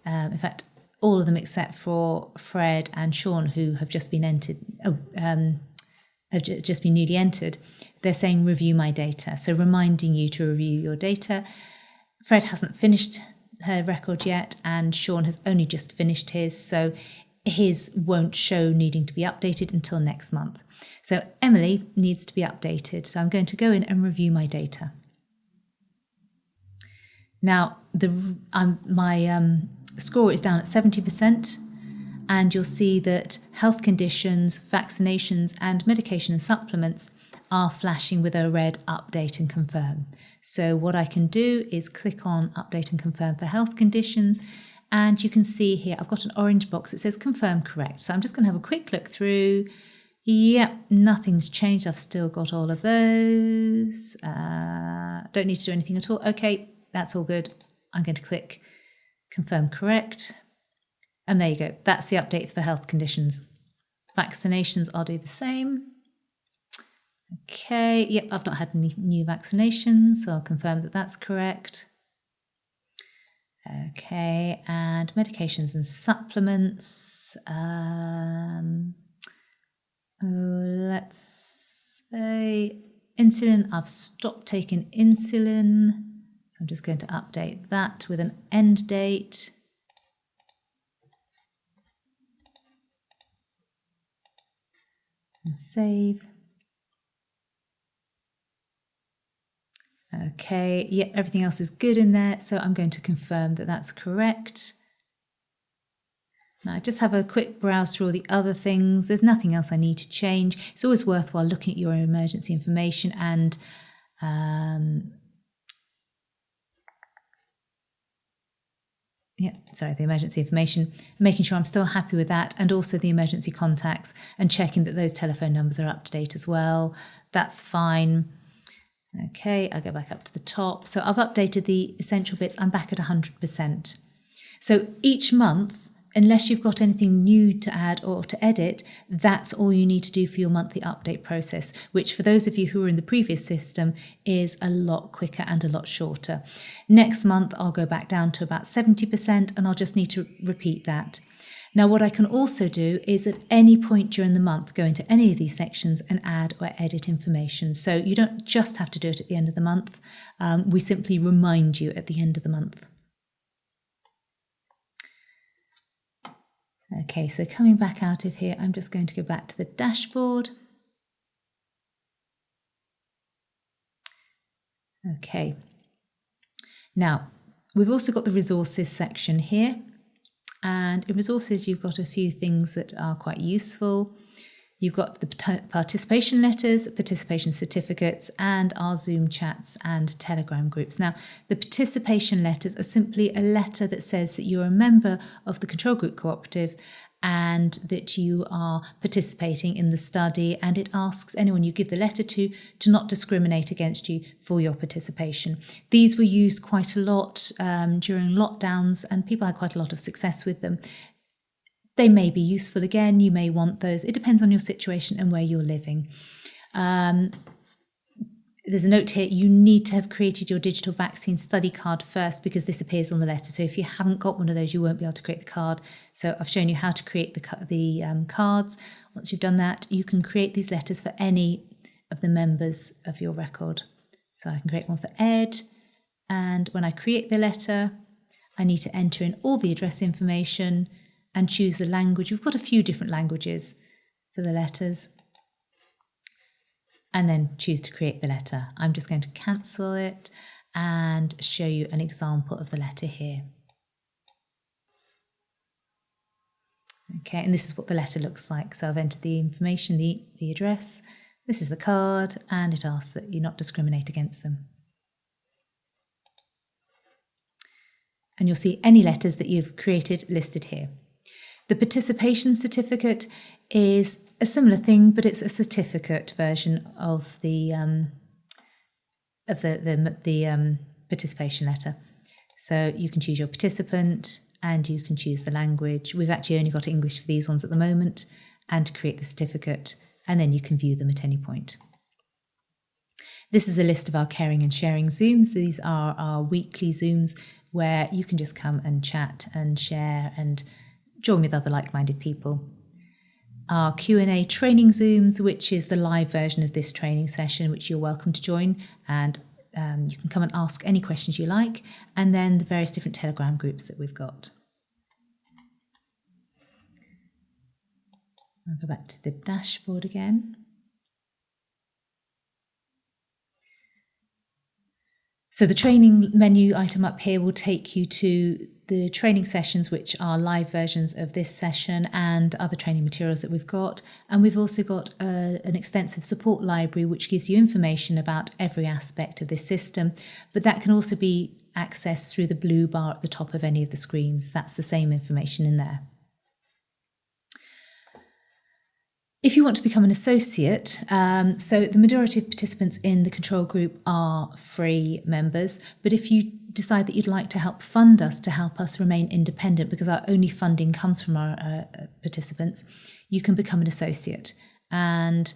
in fact, all of them except for Fred and Sean, who have just been entered, have just been newly entered, they're saying review my data. So reminding you to review your data. Fred hasn't finished her record yet, and Sean has only just finished his. So his won't show needing to be updated until next month. So Emily needs to be updated. So I'm going to go in and review my data. Now, my score is down at 70%, and you'll see that health conditions, vaccinations, and medication and supplements are flashing with a red update and confirm. So what I can do is click on update and confirm for health conditions, and you can see here I've got an orange box that says confirm correct. So I'm just going to have a quick look through. Yep, nothing's changed. I've still got all of those. Don't need to do anything at all. Okay, that's all good. I'm going to click confirm correct. And there you go. That's the update for health conditions. Vaccinations, I'll do the same. Okay, yep, I've not had any new vaccinations, so I'll confirm that that's correct. Okay, and medications and supplements. Let's say insulin. I've stopped taking insulin. So I'm just going to update that with an end date. And save. Okay, yeah, everything else is good in there, so I'm going to confirm that that's correct. Now I just have a quick browse through all the other things. There's nothing else I need to change. It's always worthwhile looking at your emergency information and the emergency information, making sure I'm still happy with that, and also the emergency contacts and checking that those telephone numbers are up to date as well. That's fine. Okay, I'll go back up to the top. So I've updated the essential bits. I'm back at 100%. So each month, unless you've got anything new to add or to edit, that's all you need to do for your monthly update process, which for those of you who were in the previous system is a lot quicker and a lot shorter. Next month, I'll go back down to about 70% and I'll just need to repeat that. Now, what I can also do is at any point during the month, go into any of these sections and add or edit information. So you don't just have to do it at the end of the month. We simply remind you at the end of the month. Okay, so coming back out of here, I'm just going to go back to the dashboard. Okay. Now, we've also got the resources section here. And in resources, you've got a few things that are quite useful. You've got the participation letters, participation certificates, and our Zoom chats and Telegram groups. Now, the participation letters are simply a letter that says that you're a member of the Control Group Cooperative and that you are participating in the study, and it asks anyone you give the letter to not discriminate against you for your participation. These were used quite a lot during lockdowns, and people had quite a lot of success with them. They may be useful again, you may want those. It depends on your situation and where you're living. There's a note here, you need to have created your digital vaccine study card first because this appears on the letter. So if you haven't got one of those, you won't be able to create the card. So I've shown you how to create the cards. Once you've done that, you can create these letters for any of the members of your record. So I can create one for Ed. And when I create the letter, I need to enter in all the address information and choose the language. We've got a few different languages for the letters. And then choose to create the letter. I'm just going to cancel it and show you an example of the letter here. Okay, and this is what the letter looks like. So I've entered the information, the address. This is the card, and it asks that you not discriminate against them. And you'll see any letters that you've created listed here. The participation certificate is a similar thing, but it's a certificate version of the participation letter. So you can choose your participant and you can choose the language. We've actually only got English for these ones at the moment, and create the certificate, and then you can view them at any point. This is a list of our caring and sharing Zooms. These are our weekly Zooms where you can just come and chat and share and join with other like-minded people. Our Q&A training Zooms, which is the live version of this training session, which you're welcome to join, and you can come and ask any questions you like, and then the various different Telegram groups that we've got. I'll go back to the dashboard again. So the training menu item up here will take you to the training sessions, which are live versions of this session and other training materials that we've got. And we've also got an extensive support library, which gives you information about every aspect of this system. But that can also be accessed through the blue bar at the top of any of the screens. That's the same information in there. If you want to become an associate, so the majority of participants in the control group are free members, but if you decide that you'd like to help fund us to help us remain independent, because our only funding comes from our participants, you can become an associate. And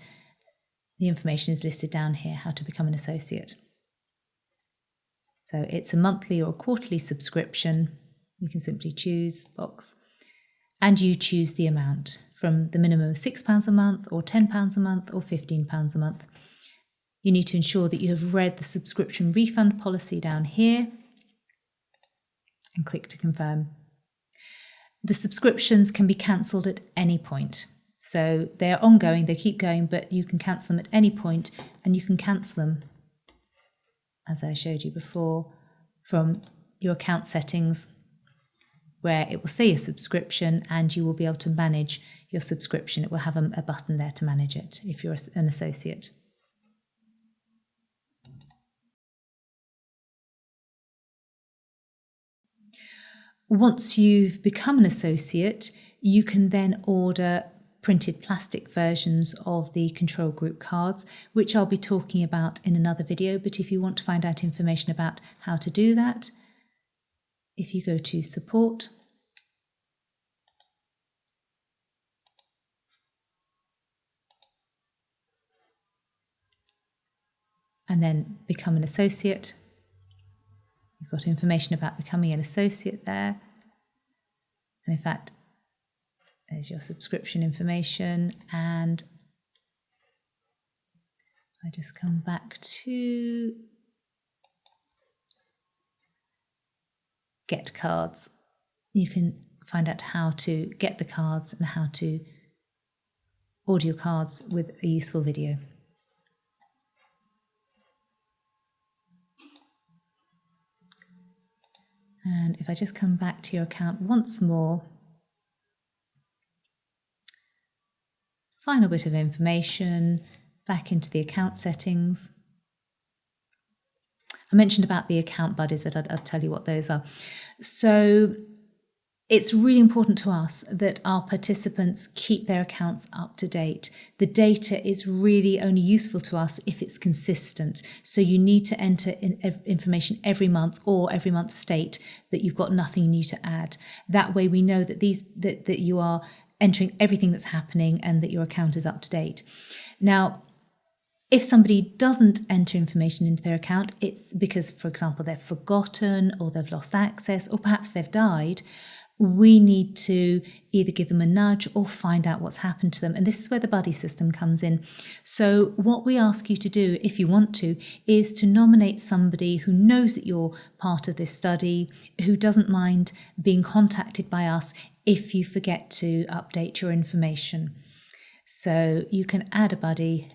the information is listed down here, how to become an associate. So it's a monthly or quarterly subscription. You can simply choose box, and you choose the amount from the minimum of £6 a month or £10 a month or £15 a month. You need to ensure that you have read the subscription refund policy down here and click to confirm. The subscriptions can be cancelled at any point. So they're ongoing, they keep going, but you can cancel them at any point, and you can cancel them, as I showed you before, from your account settings, where it will say a subscription and you will be able to manage your subscription. It will have a button there to manage it if you're an associate. Once you've become an associate, you can then order printed plastic versions of the control group cards, which I'll be talking about in another video. But if you want to find out information about how to do that, if you go to support, and then become an associate, you've got information about becoming an associate there. And in fact, there's your subscription information. And I just come back to get cards. You can find out how to get the cards and how to order your cards with a useful video. And if I just come back to your account once more, final bit of information, back into the account settings. I mentioned about the account buddies, that I'll tell you what those are. So it's really important to us that our participants keep their accounts up to date. The data is really only useful to us if it's consistent. So you need to enter in information every month, or every month state that you've got nothing new to add. That way we know that that you are entering everything that's happening and that your account is up to date. Now, if somebody doesn't enter information into their account, it's because, for example, they've forgotten or they've lost access or perhaps they've died. We need to either give them a nudge or find out what's happened to them. And this is where the buddy system comes in. So what we ask you to do, if you want to, is to nominate somebody who knows that you're part of this study, who doesn't mind being contacted by us if you forget to update your information. So you can add a buddy,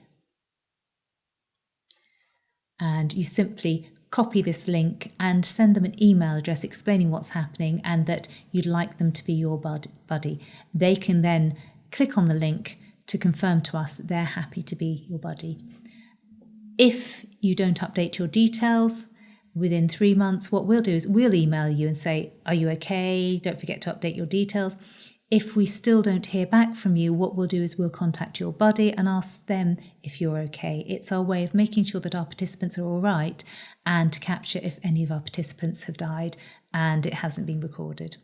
and you simply copy this link and send them an email address explaining what's happening and that you'd like them to be your buddy. They can then click on the link to confirm to us that they're happy to be your buddy. If you don't update your details within 3 months, what we'll do is we'll email you and say, are you okay? Don't forget to update your details. If we still don't hear back from you, what we'll do is we'll contact your buddy and ask them if you're okay. It's our way of making sure that our participants are all right, and to capture if any of our participants have died and it hasn't been recorded.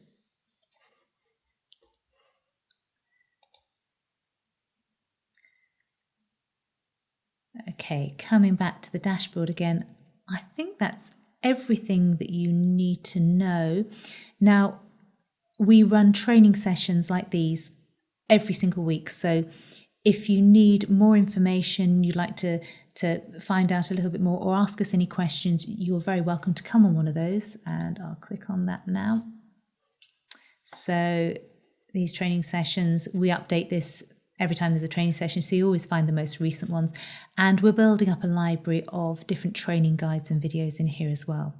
Okay, coming back to the dashboard again, I think that's everything that you need to know. Now, we run training sessions like these every single week. So if you need more information, you'd like to find out a little bit more or ask us any questions, you're very welcome to come on one of those. And I'll click on that now. So these training sessions, we update this every time there's a training session, so you always find the most recent ones. And we're building up a library of different training guides and videos in here as well.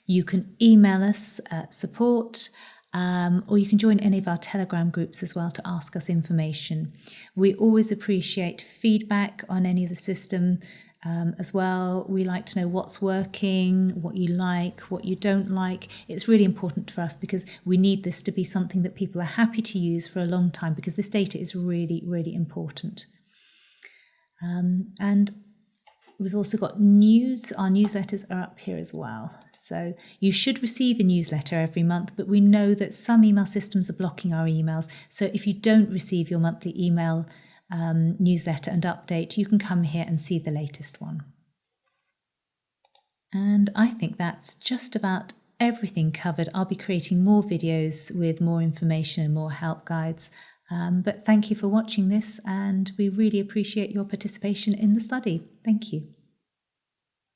You can email us at support, or you can join any of our Telegram groups as well to ask us information. We always appreciate feedback on any of the system as well. We like to know what's working, what you like, what you don't like. It's really important for us because we need this to be something that people are happy to use for a long time, because this data is really, really important. And we've also got news. Our newsletters are up here as well. So you should receive a newsletter every month, but we know that some email systems are blocking our emails. So if you don't receive your monthly email newsletter and update, you can come here and see the latest one. And I think that's just about everything covered. I'll be creating more videos with more information and more help guides. But thank you for watching this, and we really appreciate your participation in the study. Thank you.